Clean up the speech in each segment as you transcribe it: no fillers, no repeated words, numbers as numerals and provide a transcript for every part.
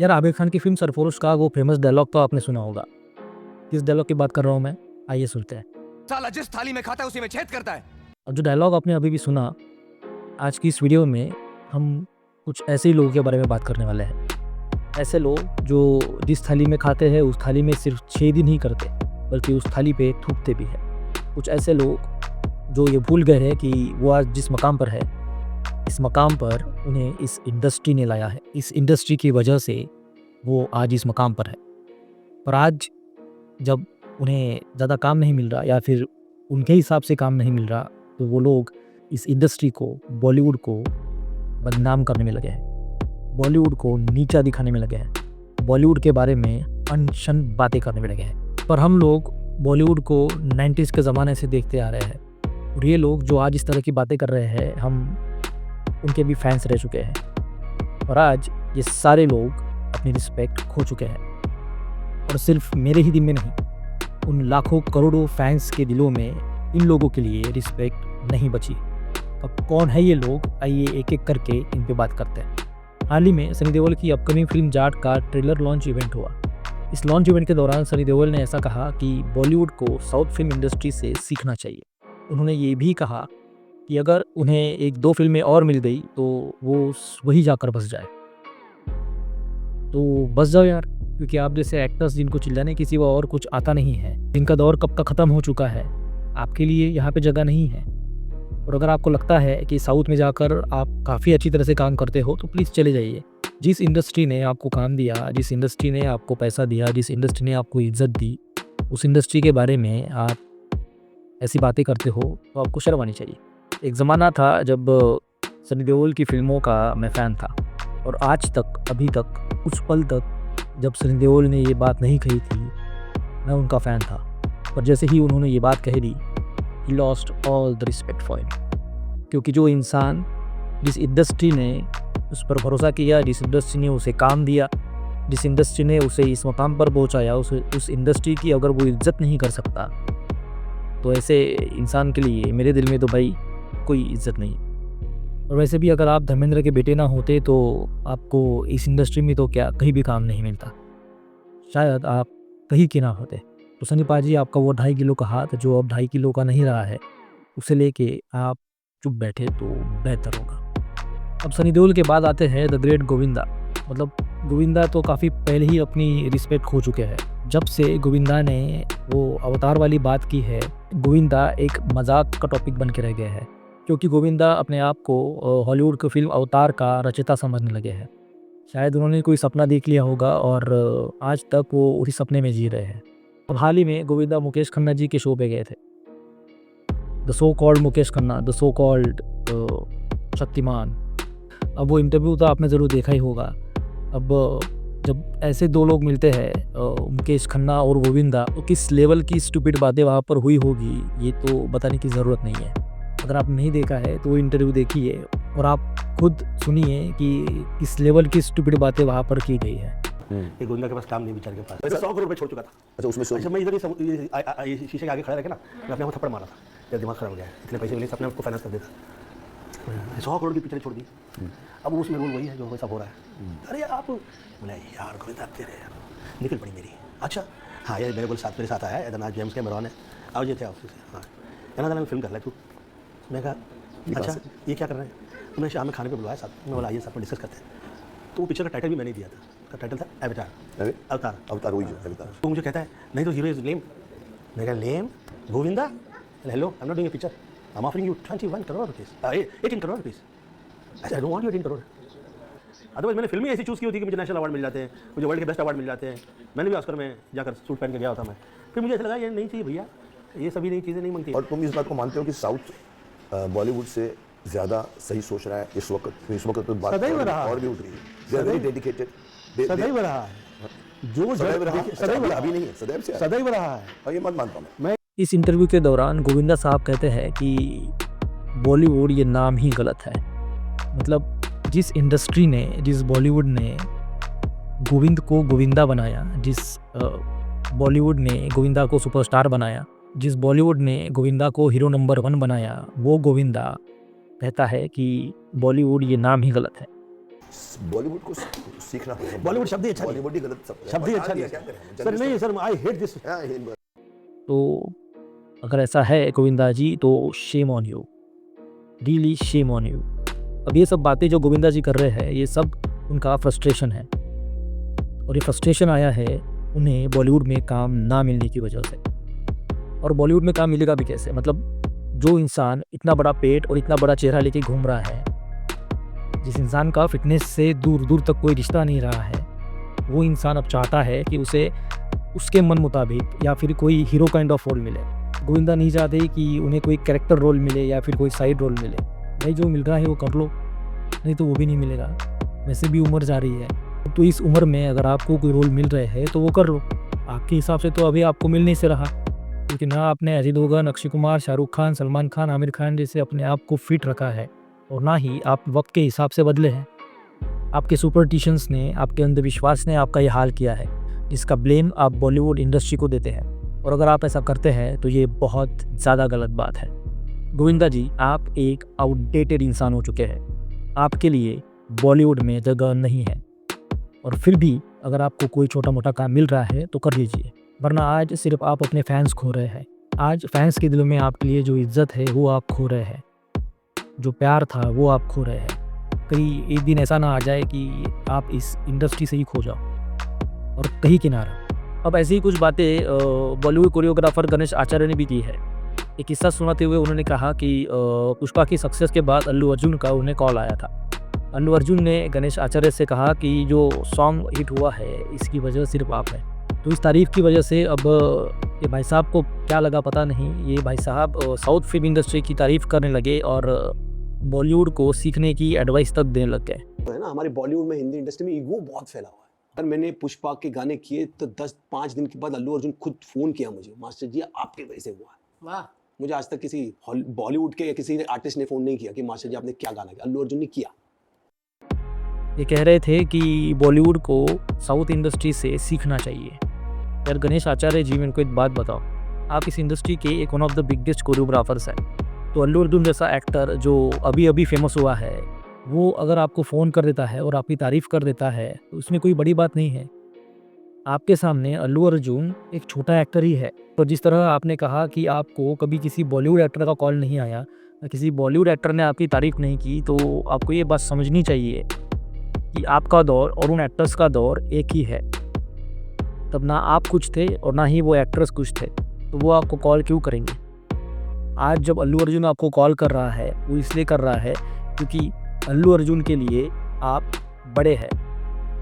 यार आमिर खान की फिल्म सरफरोश का वो फेमस डायलॉग तो आपने सुना होगा। किस डायलॉग की बात कर रहा हूँ मैं, आइए सुनते हैं। साला जिस थाली में खाता है उसी में छेद करता है। और जो डायलॉग आपने अभी भी सुना, आज की इस वीडियो में हम कुछ ऐसे ही लोगों के बारे में बात करने वाले हैं। ऐसे लोग जो जिस थाली में खाते हैं उस थाली में सिर्फ छेद ही नहीं करते, बल्कि उस थाली पे थूकते भी हैं। कुछ ऐसे लोग जो ये भूल गए हैं कि वो आज जिस मकाम पर है, इस मकाम पर उन्हें इस इंडस्ट्री ने लाया है। इस इंडस्ट्री की वजह से वो आज इस मकाम पर है। पर आज जब उन्हें ज़्यादा काम नहीं मिल रहा या फिर उनके हिसाब से काम नहीं मिल रहा, तो वो लोग इस इंडस्ट्री को, बॉलीवुड को बदनाम करने में लगे हैं, बॉलीवुड को नीचा दिखाने में लगे हैं, बॉलीवुड के बारे में अनशन बातें करने में लगे हैं। पर हम लोग बॉलीवुड को 90s के ज़माने से देखते आ रहे हैं, और ये लोग जो आज इस तरह की बातें कर रहे हैं, हम उनके भी फैंस रह चुके हैं। और आज ये सारे लोग अपनी रिस्पेक्ट खो चुके हैं। और सिर्फ मेरे ही दिल में नहीं, उन लाखों करोड़ों फैंस के दिलों में इन लोगों के लिए रिस्पेक्ट नहीं बची। अब कौन है ये लोग, आइए एक एक करके इन पे बात करते हैं। हाल ही में सनी देओल की अपकमिंग फिल्म जाट का ट्रेलर लॉन्च इवेंट हुआ। इस लॉन्च इवेंट के दौरान सनी देओल ने ऐसा कहा कि बॉलीवुड को साउथ फिल्म इंडस्ट्री से सीखना चाहिए। उन्होंने ये भी कहा कि अगर उन्हें एक दो फिल्में और मिल गई तो वो वही जाकर बस जाए। तो बस जाओ यार, क्योंकि आप जैसे एक्टर्स जिनको चिल्लाने की सिवा और कुछ आता नहीं है, जिनका दौर कब का ख़त्म हो चुका है, आपके लिए यहाँ पे जगह नहीं है। और अगर आपको लगता है कि साउथ में जाकर आप काफ़ी अच्छी तरह से काम करते हो, तो प्लीज़ चले जाइए। जिस इंडस्ट्री ने आपको काम दिया, जिस इंडस्ट्री ने आपको पैसा दिया, जिस इंडस्ट्री ने आपको इज्जत दी, उस इंडस्ट्री के बारे में आप ऐसी बातें करते हो तो आपको शर्म आनी चाहिए। एक ज़माना था जब सनी देओल की फिल्मों का मैं फ़ैन था, और आज तक, अभी तक, उस पल तक जब सनी देओल ने ये बात नहीं कही थी, मैं उनका फ़ैन था। पर जैसे ही उन्होंने ये बात कह दी, he lost all the respect for him. क्योंकि जो इंसान, जिस इंडस्ट्री ने उस पर भरोसा किया, जिस इंडस्ट्री ने उसे काम दिया, जिस इंडस्ट्री ने उसे इस मकाम पर पहुंचाया, उस इंडस्ट्री की अगर वो इज्जत नहीं कर सकता, तो ऐसे इंसान के लिए मेरे दिल में तो भाई कोई इज्जत नहीं। और वैसे भी अगर आप धर्मेंद्र के बेटे ना होते तो आपको इस इंडस्ट्री में तो क्या कहीं भी काम नहीं मिलता, शायद आप कहीं के ना होते। तो सनी पाजी, आपका वो 2.5 किलो का हाथ जो अब 2.5 किलो का नहीं रहा है, उसे लेके आप चुप बैठे तो बेहतर होगा। अब सनी देओल के बाद आते हैं द ग्रेट गोविंदा। मतलब गोविंदा तो काफ़ी पहले ही अपनी रिस्पेक्ट खो चुके हैं। जब से गोविंदा ने वो अवतार वाली बात की है, गोविंदा एक मजाक का टॉपिक बन के रह गया है, क्योंकि गोविंदा अपने आप को हॉलीवुड की फिल्म अवतार का रचयिता समझने लगे हैं। शायद उन्होंने कोई सपना देख लिया होगा और आज तक वो उसी सपने में जी रहे हैं। अब हाल ही में गोविंदा मुकेश खन्ना जी के शो पे गए थे, the so called Mukesh Khanna, the so called Shaktimaan. अब वो इंटरव्यू तो आपने ज़रूर देखा ही होगा। अब जब ऐसे दो लोग मिलते हैं, मुकेश खन्ना और गोविंदा, तो किस लेवल की स्टूपिड बातें वहाँ पर हुई होगी ये तो बताने की ज़रूरत नहीं है। अगर आप नहीं देखा है तो वो इंटरव्यू देखिए और आप खुद सुनिए कि किस लेवल की स्टूपिड बातें वहाँ पर की गई है। एक गोविंदा के पास काम नहीं, बेचारे के पास 100 करोड़ रुपए छोड़ चुका था। अच्छा, उसमें अच्छा, मैं इधर ये शीशे के आगे खड़ा रह के ना, मैं अपने आप थप्पड़ मारा था, मेरा दिमाग खराब हो गया, इतने पैसे मिले अपने आपको फाइनेंस कर देता। 100 करोड़ की पिक्चर छोड़ दी। अब उसमें रोल वही है जो वैसा हो रहा है। अरे आप बोले यार गोविंदा तेरे यार निकल पड़ी मेरी। अच्छा हाँ, ये मेरे बोल साथ मेरे साथ आया है इधर, आज जेम्स कैमरॉन है, आओ ये थे ऑफिस से। हाँ कहना था फिल्म कर ले तू। मैं कहा अच्छा ये क्या कर रहे हैं, तो मैं शाम में खाने पे बुलाया साथ में, बोला आइए साथ में डिस्कस करते हैं। तो वो पिक्चर का टाइटल भी मैंने दिया था, उसका टाइटल था एवतार। अवतार वही अवतार। तो मुझे कहता है नहीं तो हीरो इज लेम। मैं कहा lame Govinda, hello I am not doing a picture, I am offering you 21 crore rupees, 18 crore rupees. I don't want you 18 crore. Otherwise मैंने फिल्म ही ऐसी चूज़ की होती कि मुझे नेशनल अवार्ड मिल जाते हैं, मुझे वर्ल्ड के बेस्ट अवार्ड मिल जाते हैं। मैंने भी ऑस्कर में जाकर सूट पहन के गया होता मैं। फिर मुझे ऐसा लगा ये नहीं चाहिए भैया, ये सभी नई चीज़ें नहीं मांगती। और तुम इस बात को मानते हो कि साउथ बॉलीवुड से ज़्यादा सही सोच रहा है इस वक्त तो बात सदैव रहा और भी उठ रही है, दे आर वेरी डेडिकेटेड, सदैव रहा है जो सदैव रहा, सदैव अभी नहीं है, सदैव से सदैव रहा है। और ये मत मानता हूं मैं। इस इंटरव्यू के दौरान गोविंदा साहब कहते हैं कि बॉलीवुड ये नाम ही गलत है। मतलब जिस इंडस्ट्री ने, जिस बॉलीवुड ने गोविंद को गोविंदा बनाया, जिस बॉलीवुड ने गोविंदा को सुपरस्टार बनाया, जिस बॉलीवुड ने गोविंदा को हीरो नंबर 1 बनाया, वो गोविंदा कहता है कि बॉलीवुड ये नाम ही गलत है। बॉलीवुड को सीखना पड़ेगा। बॉलीवुड शब्द ही अच्छा नहीं, बॉलीवुड ही गलत शब्द ही अच्छा नहीं सर, नहीं सर, आई हेट दिस। तो अगर ऐसा है गोविंदा जी तो shame on you, really shame on you. अब ये सब बातें जो गोविंदा जी कर रहे हैं ये सब उनका फ्रस्ट्रेशन है, और ये फ्रस्ट्रेशन आया है उन्हें बॉलीवुड में काम ना मिलने की वजह से। और बॉलीवुड में काम मिलेगा भी कैसे? मतलब जो इंसान इतना बड़ा पेट और इतना बड़ा चेहरा लेके घूम रहा है, जिस इंसान का फिटनेस से दूर दूर तक कोई रिश्ता नहीं रहा है, वो इंसान अब चाहता है कि उसे उसके मन मुताबिक या फिर कोई हीरो काइंड ऑफ रोल मिले। गोविंदा नहीं चाहते कि उन्हें कोई कैरेक्टर रोल मिले या फिर कोई साइड रोल मिले। भाई जो मिल रहा है वो कर लो, नहीं तो वो भी नहीं मिलेगा। वैसे भी उम्र जा रही है, तो इस उम्र में अगर आपको कोई रोल मिल रहे हैं तो वो कर लो। आपके हिसाब से तो अभी आपको मिल नहीं से रहा, क्योंकि ना आपने अजय देवगन, अक्षय कुमार, शाहरुख खान, सलमान खान, आमिर खान जैसे अपने आप को फिट रखा है, और ना ही आप वक्त के हिसाब से बदले हैं। आपके सुपरस्टिशंस ने, आपके अंधविश्वास ने आपका ये हाल किया है, जिसका ब्लेम आप बॉलीवुड इंडस्ट्री को देते हैं। और अगर आप ऐसा करते हैं तो ये बहुत ज़्यादा गलत बात है। गोविंदा जी, आप एक आउटडेटेड इंसान हो चुके हैं। आपके लिए बॉलीवुड में जगह नहीं है, और फिर भी अगर आपको कोई छोटा मोटा काम मिल रहा है तो कर लीजिए, वरना आज सिर्फ आप अपने फैंस खो रहे हैं। आज फैंस के दिलों में आपके लिए जो इज्जत है वो आप खो रहे हैं, जो प्यार था वो आप खो रहे हैं। कहीं एक दिन ऐसा ना आ जाए कि आप इस इंडस्ट्री से ही खो जाओ और कहीं किनारा। अब ऐसी ही कुछ बातें बॉलीवुड कोरियोग्राफर गणेश आचार्य ने भी की है। एक किस्सा सुनाते हुए उन्होंने कहा कि पुष्पा की सक्सेस के बाद अल्लू अर्जुन का उन्हें कॉल आया था। अल्लू अर्जुन ने गणेश आचार्य से कहा कि जो सॉन्ग हिट हुआ है इसकी वजह सिर्फ आप हैं। तो इस तारीफ़ की वजह से अब ये भाई साहब को क्या लगा पता नहीं, ये भाई साहब साउथ फिल्म इंडस्ट्री की तारीफ़ करने लगे और बॉलीवुड को सीखने की एडवाइस तक देने लग गए। है ना, हमारे बॉलीवुड में, हिंदी इंडस्ट्री में ईगो बहुत फैला हुआ है। अगर मैंने पुष्पा के गाने किए तो 10-5 दिन के बाद अल्लू अर्जुन खुद फ़ोन किया मुझे, मास्टर जी आपके वजह से हुआ है। वाह। मुझे आज तक किसी बॉलीवुड के या किसी आर्टिस्ट ने फ़ोन नहीं किया कि मास्टर जी आपने क्या गाना किया, अल्लू अर्जुन ने किया। ये कह रहे थे कि बॉलीवुड को साउथ इंडस्ट्री से सीखना चाहिए। यार गणेश आचार्य जी, मेरे को एक बात बताओ, आप इस इंडस्ट्री के एक one of the biggest choreographers हैं। तो अल्लू अर्जुन जैसा एक्टर जो अभी अभी फेमस हुआ है, वो अगर आपको फ़ोन कर देता है और आपकी तारीफ़ कर देता है तो उसमें कोई बड़ी बात नहीं है। आपके सामने अल्लू अर्जुन एक छोटा एक्टर ही है। तो जिस तरह आपने कहा कि आपको कभी किसी बॉलीवुड एक्टर का कॉल नहीं आया, किसी बॉलीवुड एक्टर ने आपकी तारीफ़ नहीं की, तो आपको ये बात समझनी चाहिए कि आपका दौर और उन एक्टर्स का दौर एक ही है। तब ना आप कुछ थे और ना ही वो एक्टर्स कुछ थे, तो वो आपको कॉल क्यों करेंगे? आज जब अल्लू अर्जुन आपको कॉल कर रहा है, वो इसलिए कर रहा है क्योंकि अल्लू अर्जुन के लिए आप बड़े हैं,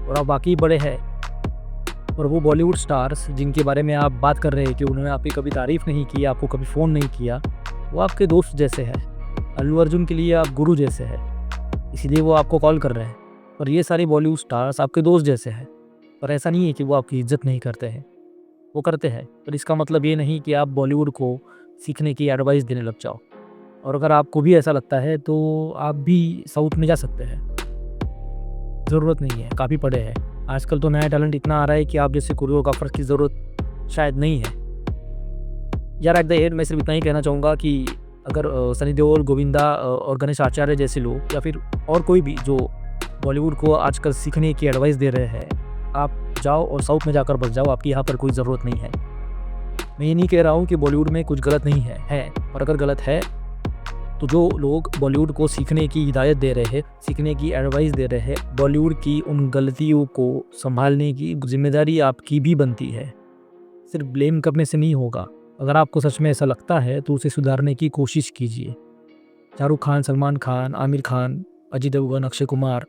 और आप वाकई बड़े हैं। और वो बॉलीवुड स्टार्स जिनके बारे में आप बात कर रहे हैं कि उन्होंने आपकी कभी तारीफ़ नहीं की, आपको कभी फ़ोन नहीं किया, वो आपके दोस्त जैसे हैं। अल्लू अर्जुन के लिए आप गुरु जैसे हैं, इसीलिए वो आपको कॉल कर रहे हैं। और ये सारे बॉलीवुड स्टार्स आपके दोस्त जैसे हैं। पर ऐसा नहीं है कि वो आपकी इज्जत नहीं करते हैं, वो करते हैं। पर इसका मतलब ये नहीं कि आप बॉलीवुड को सीखने की एडवाइस देने लग जाओ। और अगर आपको भी ऐसा लगता है तो आप भी साउथ में जा सकते हैं, ज़रूरत नहीं है, काफ़ी पड़े हैं। आजकल तो नया टैलेंट इतना आ रहा है कि आप जैसे कोरियोग्राफर की ज़रूरत शायद नहीं है। यार एट द एंड मैं सिर्फ इतना ही कहना चाहूँगा कि अगर सनी देओल, गोविंदा और गणेश आचार्य जैसे लोग या फिर और कोई भी जो बॉलीवुड को आजकल सीखने की एडवाइस दे रहे हैं, आप जाओ और साउथ में जाकर बस जाओ, आपकी यहाँ पर कोई ज़रूरत नहीं है। मैं ये नहीं कह रहा हूँ कि बॉलीवुड में कुछ गलत नहीं है, पर अगर गलत है तो जो लोग बॉलीवुड को सीखने की हिदायत दे रहे हैं, सीखने की एडवाइस दे रहे हैं, बॉलीवुड की उन गलतियों को संभालने की जिम्मेदारी आपकी भी बनती है। सिर्फ ब्लेम करने से नहीं होगा। अगर आपको सच में ऐसा लगता है तो उसे सुधारने की कोशिश कीजिए। शाहरुख खान, सलमान खान, आमिर खान, अजय देवगन, अक्षय कुमार,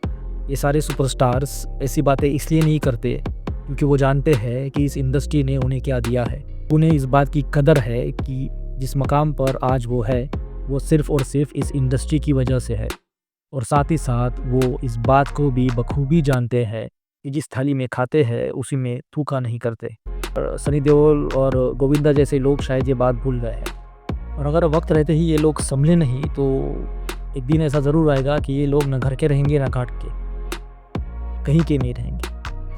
ये सारे सुपरस्टार्स ऐसी बातें इसलिए नहीं करते क्योंकि वो जानते हैं कि इस इंडस्ट्री ने उन्हें क्या दिया है। उन्हें इस बात की कदर है कि जिस मकाम पर आज वो है वो सिर्फ़ और सिर्फ इस इंडस्ट्री की वजह से है। और साथ ही साथ वो इस बात को भी बखूबी जानते हैं कि जिस थाली में खाते हैं उसी में थूका नहीं करते। और सनी देओल और गोविंदा जैसे लोग शायद ये बात भूल गए हैं, और अगर वक्त रहते ही ये लोग समझे नहीं तो एक दिन ऐसा ज़रूर आएगा कि ये लोग ना घर के रहेंगे ना घाट के, कहीं के नहीं रहेंगे।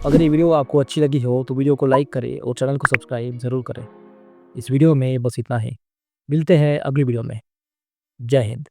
अगर ये वीडियो आपको अच्छी लगी हो तो वीडियो को लाइक करें और चैनल को सब्सक्राइब ज़रूर करें। इस वीडियो में बस इतना ही, मिलते हैं अगली वीडियो में। जय हिंद।